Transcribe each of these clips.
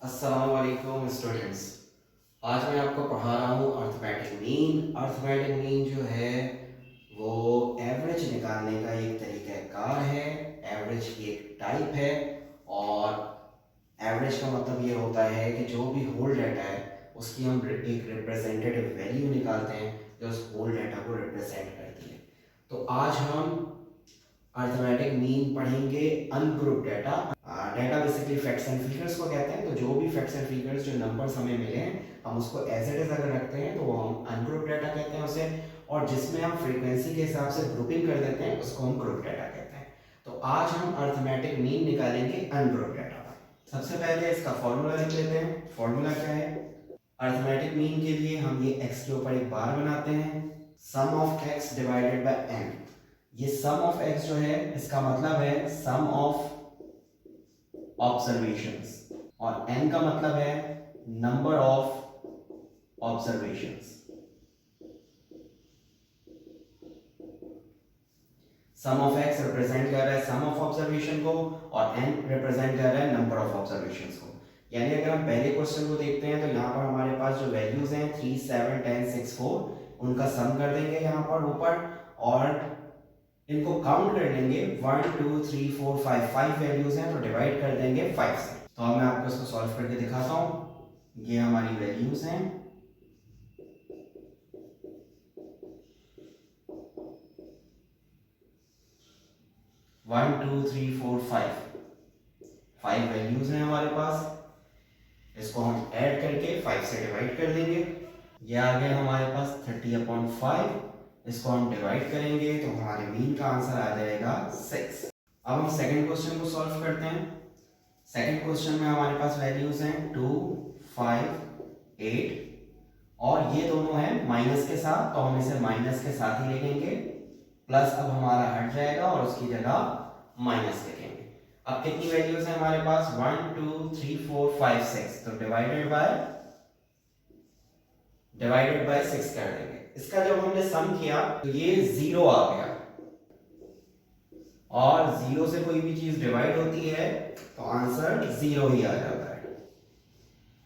अस्सलामुअलैकुम स्टूडेंट्स। आज मैं आपको पढ़ा रहा हूँ अर्थमेटिक मीन। अर्थमेटिक मीन जो है वो एवरेज निकालने का एक तरीक़ाकार है, एवरेज की एक टाइप है। और एवरेज का मतलब ये होता है कि जो भी होल डाटा है उसकी हम एक रिप्रेजेंटेटिव वैल्यू निकालते हैं जो उस होल डाटा को रिप्रेजेंट करती है। तो आज हम अर्थमेटिक मीन पढ़ेंगे ungroup data. Data basically facts and figures को कहते हैं। तो जो भी फैक्ट्स एंड फिगर्स जो नंबर्स हमें मिले हैं हम उसको एज इट इज अगर रखते हैं तो वो हम अनग्रुप डाटा कहते हैं उसे। और जिसमें हम फ्रीक्वेंसी के हिसाब से ग्रुपिंग कर देते हैं उसको हम ग्रुप डाटा कहते हैं। तो आज हम अर्थमेटिक मीन निकालेंगे अनग्रुप डाटा पर। सबसे पहले इसका फॉर्मूला लिख लेते हैं। फॉर्मूला क्या है? अर्थमेटिक मीन के लिए हम ये x के ऊपर एक बार बनाते हैं, sum of x divided by n। ये सम ऑफ x जो है इसका मतलब है सम ऑफ ऑब्जर्वेशंस और n का मतलब है number of observations. Sum of x represent कर रहा है सम ऑफ ऑब्जर्वेशन को और n रिप्रेजेंट कर रहा है नंबर ऑफ ऑब्जर्वेशंस को। यानी अगर हम पहले क्वेश्चन को देखते हैं तो यहाँ पर हमारे पास जो वैल्यूज हैं 3, 7, 10, 6, 4 उनका सम कर देंगे यहाँ पर ऊपर और इनको काउंट कर लेंगे 1, 2, 3, 4, 5 वैल्यूज हैं तो डिवाइड कर देंगे 5 से। तो अब मैं आपको इसको सॉल्व करके दिखाता हूँ। ये हमारी वैल्यूज हैं। One two three four five values हैं हमारे पास। इसको हम ऐड करके 5 से डिवाइड कर देंगे। ये आ गया हमारे पास 30/5। इसको हम डिवाइड करेंगे तो हमारे मीन का आंसर आ जाएगा 6। अब हम सेकंड क्वेश्चन को सॉल्व करते हैं। सेकंड क्वेश्चन में हमारे पास वैल्यूज हैं 2, 5, 8 और ये दोनों हैं माइनस के साथ तो हम इसे माइनस के साथ ही लिखेंगे। प्लस अब हमारा हट जाएगा और उसकी जगह माइनस लिखेंगे। अब कितनी वैल्यूज हैं हमारे पास? 1, 2, 3, 4, 5, 6 तो डिवाइडेड बाय 6 कर देंगे। इसका जब हमने सम किया तो ये 0 आ गया और 0 से कोई भी चीज डिवाइड होती है तो आंसर 0 ही आ जाता है।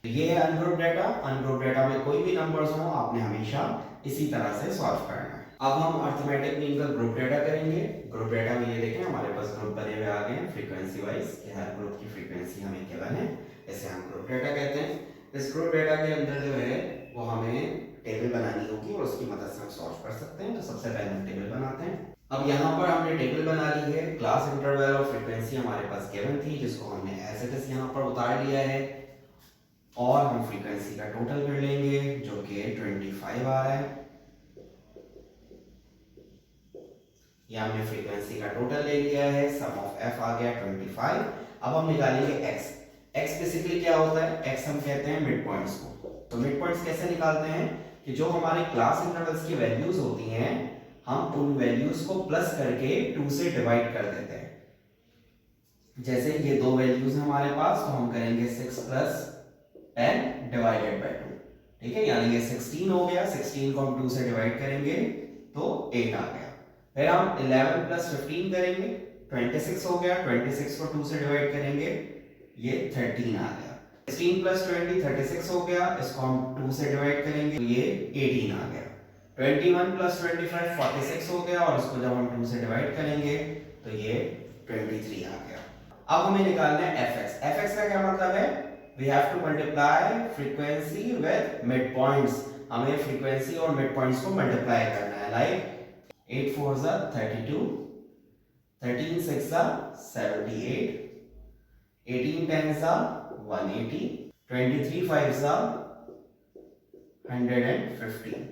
तो ये है अनग्रुप डाटा। अनग्रुप डाटा में कोई भी नंबर्स हो आपने हमेशा इसी तरह से सॉल्व करना है। अब हम अर्थमेटिक मीन का ग्रुप डाटा करेंगे। ग्रुप डाटा में ये देखें हमारे पास ग्रुप बने हुए आ गए हैं फ्रीक्वेंसी वाइज कि हर ग्रुप की फ्रीक्वेंसी हमें गिवन है, इसे हम ग्रुप डाटा कहते हैं। इस ग्रुप डाटा के अंदर जो है वो हमें टेबल बनानी होगी और उसकी मदद से हम सॉल्व कर सकते हैं। तो सबसे पहले हम टेबल बनाते हैं। अब यहाँ पर हमने टेबल बना ली है। क्लास इंटरवल और फ्रीक्वेंसी हमारे पास गिवन थी जिसको हमने एज इट इज यहाँ पर उतार लिया है और हम फ्रीक्वेंसी का टोटल कर लेंगे जो कि 25 आ रहा है। ये हमने फ्रीक्वेंसी का टोटल ले लिया है। सम ऑफ f आ गया 25। अब हम निकालेंगे x। x बेसिकली क्या होता है? x हम कहते हैं मिड पॉइंट्स को। तो मिड पॉइंट्स कैसे निकालते हैं कि जो हमारे क्लास इंटरवल्स की वैल्यूज होती हैं हम उन वैल्यूज को प्लस करके 2 से डिवाइड कर देते हैं। जैसे ये दो वैल्यूज हमारे पास तो हम करेंगे 6 + 10 डिवाइडेड बाय 2। ठीक है, यानी ये 16 हो गया। 16 को हम 2 से डिवाइड करेंगे तो 8 आ गया। फिर हम 11 + 15 करेंगे 26 हो गया। 26 को 2 से डिवाइड करेंगे ये 13 आ गया। 16 + 20 36 हो गया। इसको हम 2 से डिवाइड करेंगे तो ये 18 आ गया। 21 + 25 46 हो गया और इसको जब हम 2 से डिवाइड करेंगे तो ये 23 आ गया। अब हमें निकालना है fx। fx का क्या मतलब है? We have to multiply frequency with mid points. हमें फ्रीक्वेंसी और मिड पॉइंट्स को मल्टीप्लाई करना है। लाइक 8 4 ज़ा 32, 13 6 ज़ा 78, 18 10 ज़ा 180, 23 5 ज़ा 150।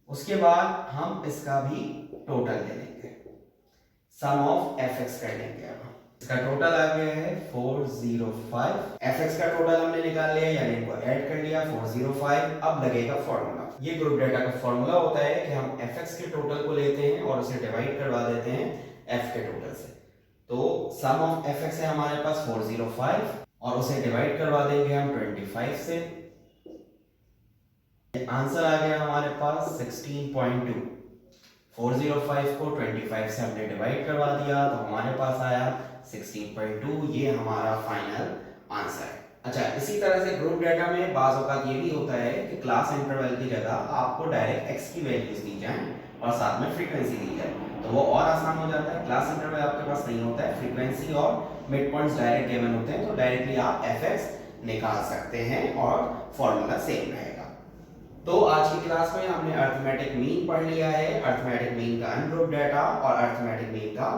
उसके बाद हम इसका भी टोटल ले लेंगे, सम ऑफ fx कर लेंगे। अब इसका टोटल आ गया है 405। fx का टोटल हमने निकाल लिया यानी इनको ऐड कर लिया 405। अब लगेगा फॉर्मूला। ये ग्रुप डाटा का फॉर्मूला होता है कि हम fx के टोटल को लेते हैं और उसे डिवाइड करवा देते हैं f के टोटल से। तो सम ऑफ fx है हमारे पास 405 और उसे डिवाइड करवा देंगे हम 25 से। आंसर आ गया हमारे पास 16.2। 405 को 25 से हमने डिवाइड करवा दिया तो हमारे पास आया 16.2। ये हमारा फाइनल आंसर है। अच्छा, इसी तरह से ग्रुप डाटा में बाज़ औक़ात ये भी होता है कि क्लास इंटरवल की जगह आपको डायरेक्ट एक्स की वैल्यूज दी जाएं और साथ में फ्रीक्वेंसी दी जाए, तो वो और आसान हो जाता है। क्लास इंटरवल आपके पास नहीं होता है, फ्रीक्वेंसी और मिड पॉइंट्स डायरेक्ट गिवन होते हैं, तो डायरेक्टली आप एफ एक्स निकाल सकते हैं और फॉर्मूला सेम रहेगा। तो आज की क्लास में हमने अरिथमेटिक मीन पढ़ लिया है, अरिथमेटिक मीन का अनग्रुप डाटा और अरिथमेटिक मीन का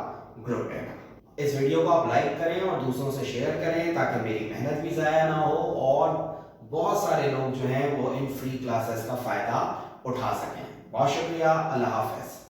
ग्रुप डाटा। इस वीडियो को आप लाइक करें और दूसरों से शेयर करें ताकि मेरी मेहनत भी ज़ाया ना हो और बहुत सारे लोग जो हैं वो इन फ्री क्लासेस का फ़ायदा उठा सकें। बहुत शुक्रिया, अल्लाह हाफ़िज़।